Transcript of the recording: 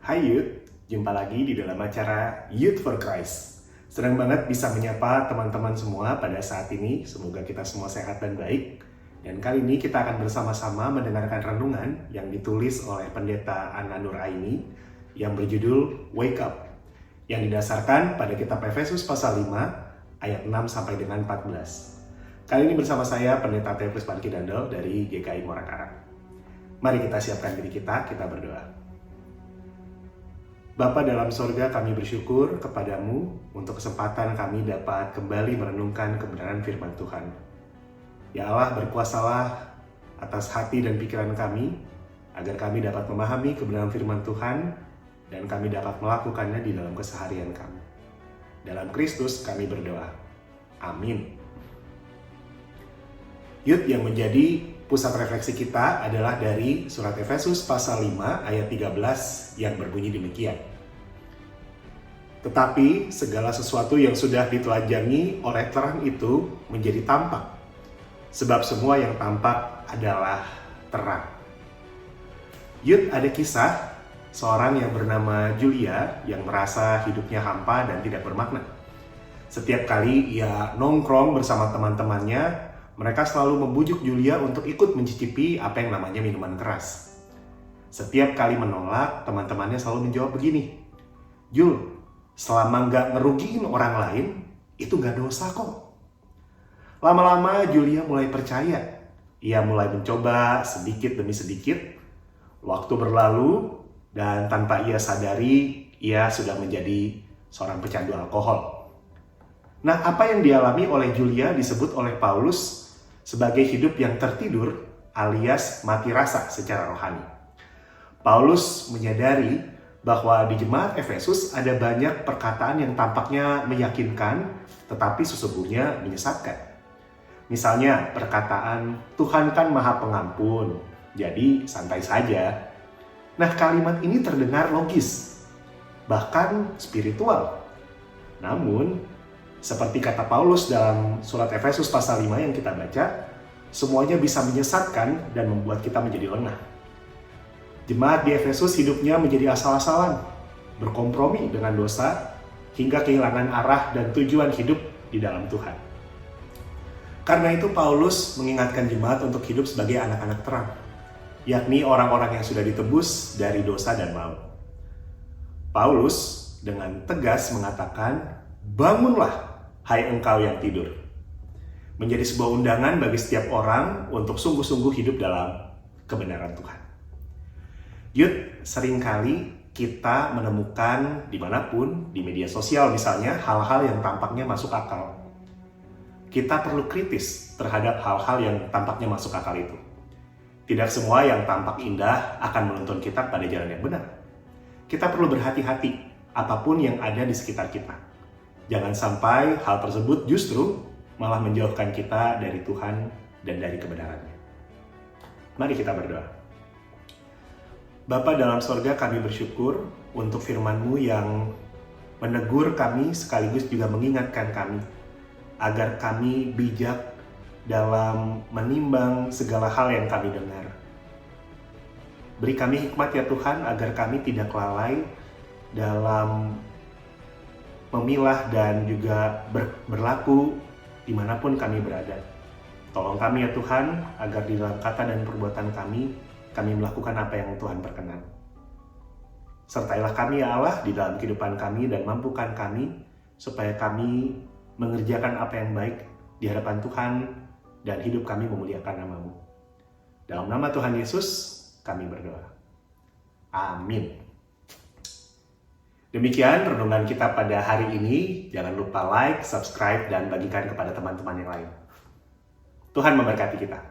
Hai Youth, jumpa lagi di dalam acara Youth for Christ. Senang banget bisa menyapa teman-teman semua pada saat ini. Semoga kita semua sehat dan baik. Dan kali ini kita akan bersama-sama mendengarkan renungan yang ditulis oleh Pendeta Anna Nur Aini yang berjudul Wake Up, yang didasarkan pada kitab Efesus pasal 5 ayat 6 sampai dengan 14. Kali ini bersama saya Pendeta Teplis Pankidandel dari GKI Muara Karang. Mari kita siapkan diri kita berdoa. Bapa dalam sorga, kami bersyukur kepadamu untuk kesempatan kami dapat kembali merenungkan kebenaran firman Tuhan. Ya Allah, berkuasalah atas hati dan pikiran kami, agar kami dapat memahami kebenaran firman Tuhan, dan kami dapat melakukannya di dalam keseharian kami. Dalam Kristus kami berdoa. Amin. Yud, yang menjadi pusat refleksi kita adalah dari surat Efesus pasal 5 ayat 13 yang berbunyi demikian. Tetapi segala sesuatu yang sudah ditelanjangi oleh terang itu menjadi tampak, sebab semua yang tampak adalah terang. Yud, ada kisah seorang yang bernama Julia yang merasa hidupnya hampa dan tidak bermakna. Setiap kali ia nongkrong bersama teman-temannya, mereka selalu membujuk Julia untuk ikut mencicipi apa yang namanya minuman keras. Setiap kali menolak, teman-temannya selalu menjawab begini, "Jul, selama nggak ngerugiin orang lain, itu nggak dosa kok." Lama-lama Julia mulai percaya. Ia mulai mencoba sedikit demi sedikit. Waktu berlalu, dan tanpa ia sadari, ia sudah menjadi seorang pecandu alkohol. Nah, apa yang dialami oleh Julia disebut oleh Paulus sebagai hidup yang tertidur alias mati rasa secara rohani. Paulus menyadari bahwa di jemaat Efesus ada banyak perkataan yang tampaknya meyakinkan tetapi sesungguhnya menyesatkan. Misalnya perkataan Tuhan kan Maha Pengampun, jadi santai saja. Nah, kalimat ini terdengar logis, bahkan spiritual. Namun, seperti kata Paulus dalam surat Efesus pasal 5 yang kita baca, semuanya bisa menyesatkan dan membuat kita menjadi lengah. Jemaat di Efesus hidupnya menjadi asal-asalan, berkompromi dengan dosa, hingga kehilangan arah dan tujuan hidup di dalam Tuhan. Karena itu Paulus mengingatkan jemaat untuk hidup sebagai anak-anak terang, yakni orang-orang yang sudah ditebus dari dosa dan maut. Paulus dengan tegas mengatakan, "Bangunlah, hai engkau yang tidur." Menjadi sebuah undangan bagi setiap orang untuk sungguh-sungguh hidup dalam kebenaran Tuhan. Yud, seringkali kita menemukan dimanapun, di media sosial misalnya, hal-hal yang tampaknya masuk akal. Kita perlu kritis terhadap hal-hal yang tampaknya masuk akal itu. Tidak semua yang tampak indah akan menuntun kita pada jalan yang benar. Kita perlu berhati-hati apapun yang ada di sekitar kita. Jangan sampai hal tersebut justru malah menjauhkan kita dari Tuhan dan dari kebenarannya. Mari kita berdoa. Bapa dalam sorga, kami bersyukur untuk firman-Mu yang menegur kami sekaligus juga mengingatkan kami agar kami bijak dalam menimbang segala hal yang kami dengar. Beri kami hikmat ya Tuhan agar kami tidak lalai dalam memilah dan juga berlaku dimanapun kami berada. Tolong kami ya Tuhan, agar di dalam kata dan perbuatan kami melakukan apa yang Tuhan berkenan. Sertailah kami ya Allah di dalam kehidupan kami dan mampukan kami supaya kami mengerjakan apa yang baik di hadapan Tuhan dan hidup kami memuliakan nama-Mu. Dalam nama Tuhan Yesus kami berdoa. Amin. Demikian renungan kita pada hari ini. Jangan lupa like, subscribe, dan bagikan kepada teman-teman yang lain. Tuhan memberkati kita.